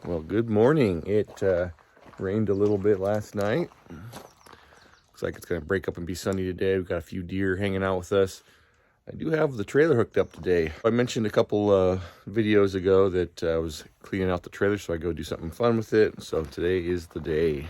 Well, good morning. It rained a little bit last night. Looks like it's going to break up and be sunny today. We've got a few deer hanging out with us. I do have the trailer hooked up today. I mentioned a couple videos ago that I was cleaning out the trailer so I go do something fun with it. So today is the day.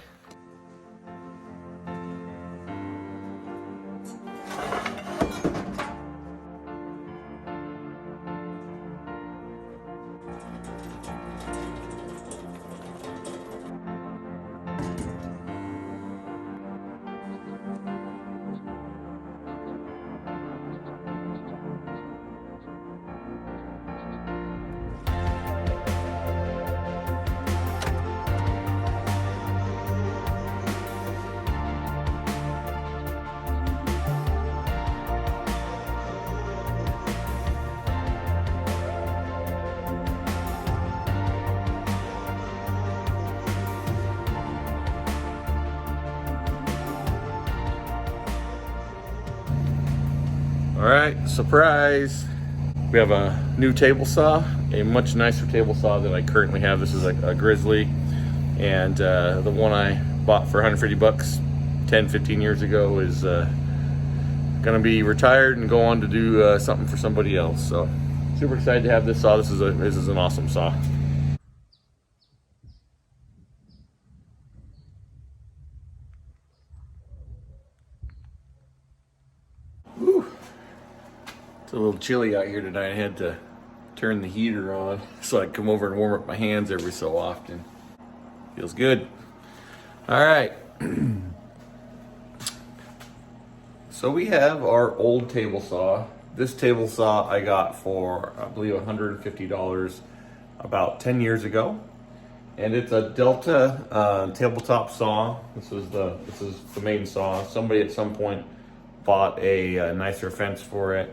All right, surprise. We have a new table saw, a much nicer table saw that I currently have. This is a Grizzly, and the one I bought for 150 bucks 10, 15 years ago is gonna be retired and go on to do something for somebody else. So super excited to have this saw. This is an awesome saw. Whew. It's a little chilly out here tonight. I had to turn the heater on so I come over and warm up my hands every so often. Feels good. All right. So we have our old table saw. This table saw I got for, I believe, $150 about 10 years ago. And it's a Delta tabletop saw. This is the main saw. Somebody at some point bought a nicer fence for it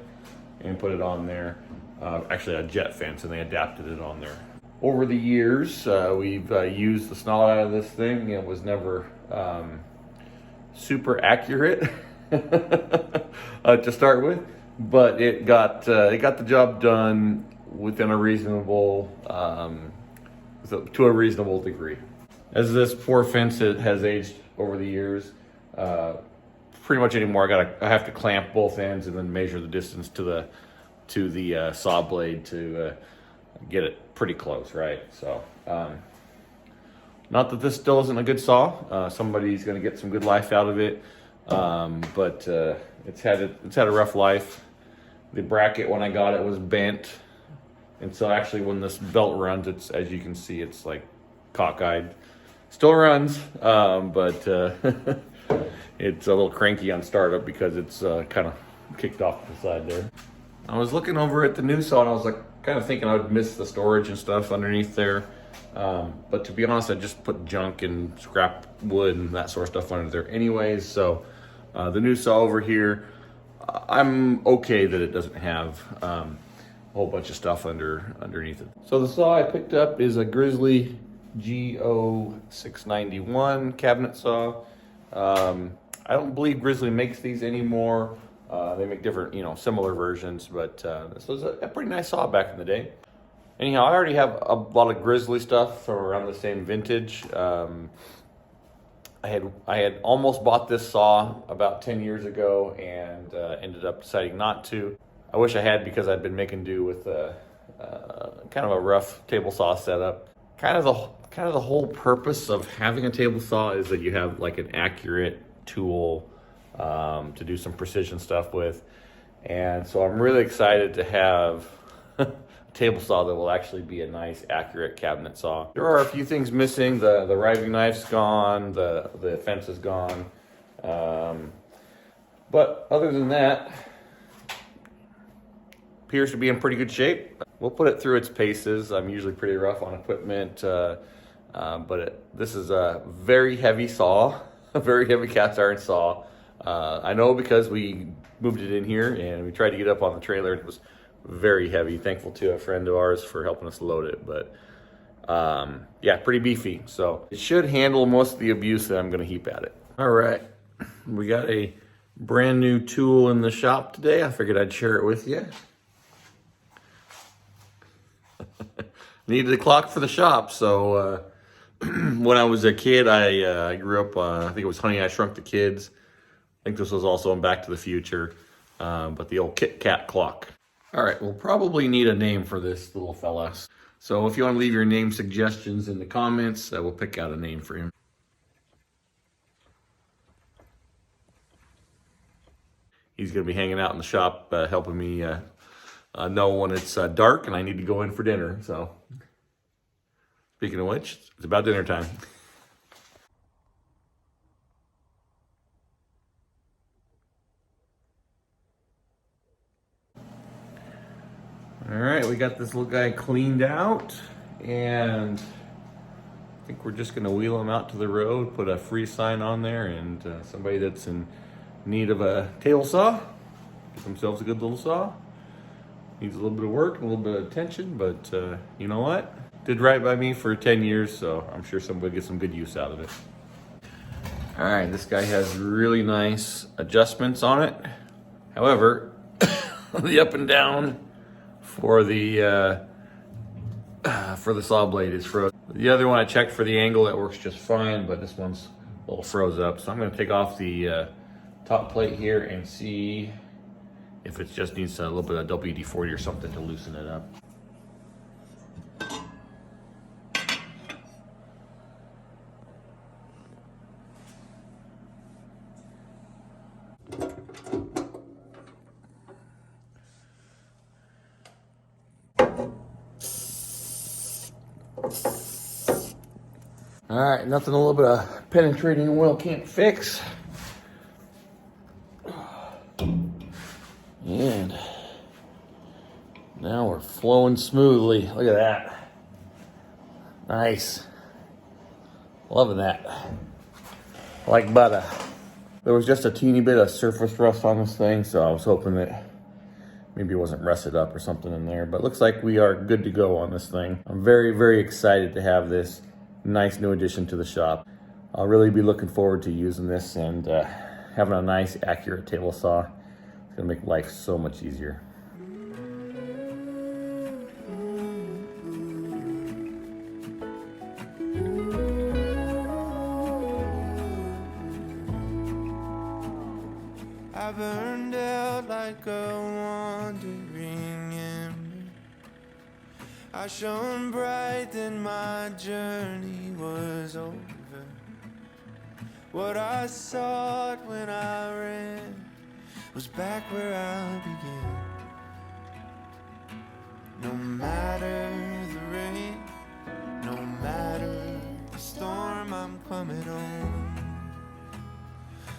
and put it on there. Actually a jet fence, and they adapted it on there. Over the years, we've used the snout out of this thing. It was never super accurate to start with, but it got the job done within a reasonable, to a reasonable degree. As this poor fence has aged over the years, pretty much anymore I have to clamp both ends and then measure the distance to the saw blade to get it pretty close, right? So not that this still isn't a good saw. Somebody's going to get some good life out of it, but it's had a rough life. The bracket when I got it was bent, and so actually when this belt runs, it's, as you can see, it's like cockeyed. Still runs, but it's a little cranky on startup because it's kind of kicked off to the side there. I was looking over at the new saw and I was like kind of thinking I would miss the storage and stuff underneath there. But to be honest, I just put junk and scrap wood and that sort of stuff under there anyways. So the new saw over here, I'm okay that it doesn't have a whole bunch of stuff underneath it. So the saw I picked up is a Grizzly GO691 cabinet saw. I don't believe Grizzly makes these anymore. They make different, similar versions, but this was a pretty nice saw back in the day. Anyhow, I already have a lot of Grizzly stuff from around the same vintage. I had almost bought this saw about 10 years ago and ended up deciding not to. I wish I had, because I'd been making do with kind of a rough table saw setup. Kind of the whole purpose of having a table saw is that you have like an accurate tool to do some precision stuff with. And so I'm really excited to have a table saw that will actually be a nice, accurate cabinet saw. There are a few things missing. The riving knife's gone, the fence is gone. But other than that, appears to be in pretty good shape. We'll put it through its paces. I'm usually pretty rough on equipment, but this is a very heavy saw, a very heavy cast iron saw. I know because we moved it in here and we tried to get up on the trailer and it was very heavy. Thankful to a friend of ours for helping us load it, but yeah, pretty beefy. So it should handle most of the abuse that I'm going to heap at it. All right, we got a brand new tool in the shop today. I figured I'd share it with you. needed a clock for the shop. So when I was a kid, I grew up, I think it was Honey, I Shrunk the Kids. I think this was also in Back to the Future, but the old Kit Kat clock. All right, we'll probably need a name for this little fella. So if you want to leave your name suggestions in the comments, we'll pick out a name for him. He's going to be hanging out in the shop, helping me know when it's dark and I need to go in for dinner. So, speaking of which, it's about dinner time. All right, we got this little guy cleaned out, and I think we're just going to wheel him out to the road, put a free sign on there, and somebody that's in need of a table saw, get themselves a good little saw. Needs a little bit of work, a little bit of attention, but you know what? Did right by me for 10 years, so I'm sure somebody gets some good use out of it. All right, this guy has really nice adjustments on it. However, the up and down for the saw blade is frozen. The other one I checked for the angle, it works just fine, but this one's a little froze up. So I'm gonna take off the top plate here and see if it just needs a little bit of WD-40 or something to loosen it up. All right, nothing a little bit of penetrating oil can't fix. And now we're flowing smoothly. Look at that. Nice. Loving that. Like butter. There was just a teeny bit of surface rust on this thing, so I was hoping that maybe it wasn't rusted up or something in there. But it looks like we are good to go on this thing. I'm very, very excited to have this nice new addition to the shop. I'll really be looking forward to using this and having a nice, accurate table saw. It's gonna make life so much easier. I burned out like a wandering ember. I shone bright, then my journey was over. What I sought when I ran was back where I began. No matter the rain, no matter the storm, I'm coming home.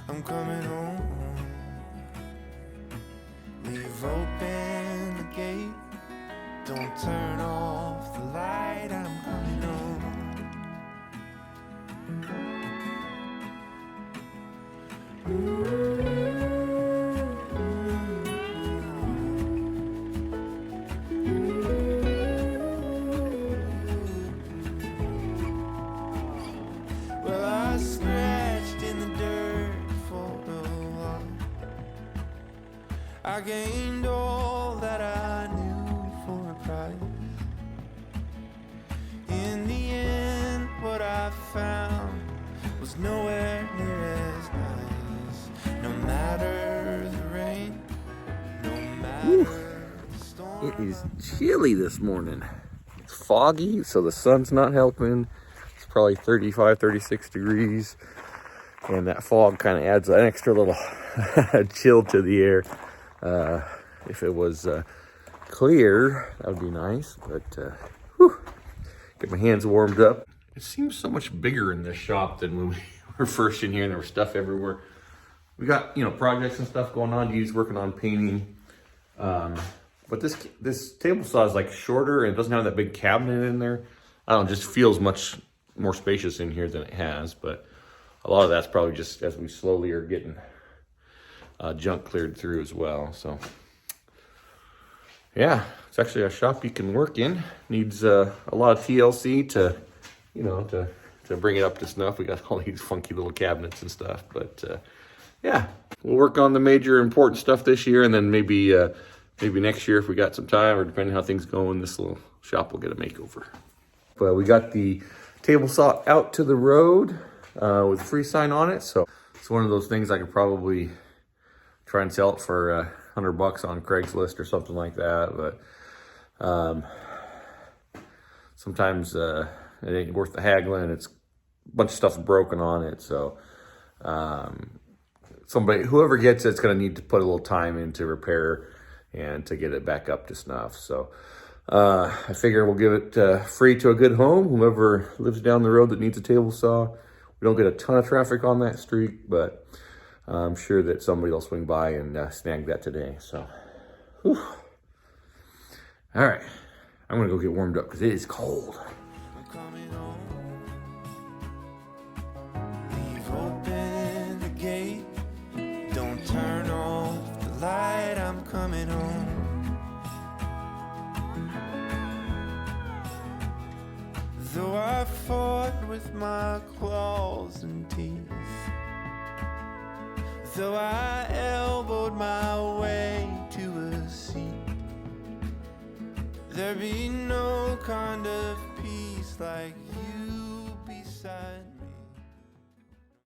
I'm coming home. Leave open the gate, don't turn off the light, I'm coming home. Well, I scratched in the dirt for a while. I gained all that I knew for a price. In the end, what I found was nowhere near as nice. No matter the rain, no matter the storm. It is chilly this morning. It's foggy, so the sun's not helping. It's probably 35, 36 degrees. And that fog kind of adds an extra little chill to the air. If it was clear, that would be nice, but whew, get my hands warmed up. It seems so much bigger in this shop than when we were first in here and there was stuff everywhere. We got, projects and stuff going on. He's working on painting. But this table saw is like shorter and it doesn't have that big cabinet in there. I don't know, it just feels much more spacious in here than it has, but a lot of that's probably just as we slowly are getting junk cleared through as well. So yeah, it's actually a shop you can work in. Needs a lot of TLC to bring it up to snuff. We got all these funky little cabinets and stuff, but yeah, we'll work on the major important stuff this year, and then maybe next year if we got some time, or depending how things go in, this will shop will get a makeover. But we got the table saw out to the road with free sign on it. So it's one of those things I could probably try and sell it for $100 on Craigslist or something like that. But sometimes it ain't worth the haggling. It's a bunch of stuff's broken on it. So whoever gets it's going to need to put a little time into repair and to get it back up to snuff. So I figure we'll give it free to a good home, whoever lives down the road that needs a table saw. We don't get a ton of traffic on that street, but I'm sure that somebody will swing by and snag that today. So, whew. All right, I'm gonna go get warmed up because it is cold. I'm coming home. Leave open the gate. Don't turn off the light. I'm coming home. Though I fought with my claws and teeth, though I elbowed my way to a seat, there be no kind of peace like you beside me.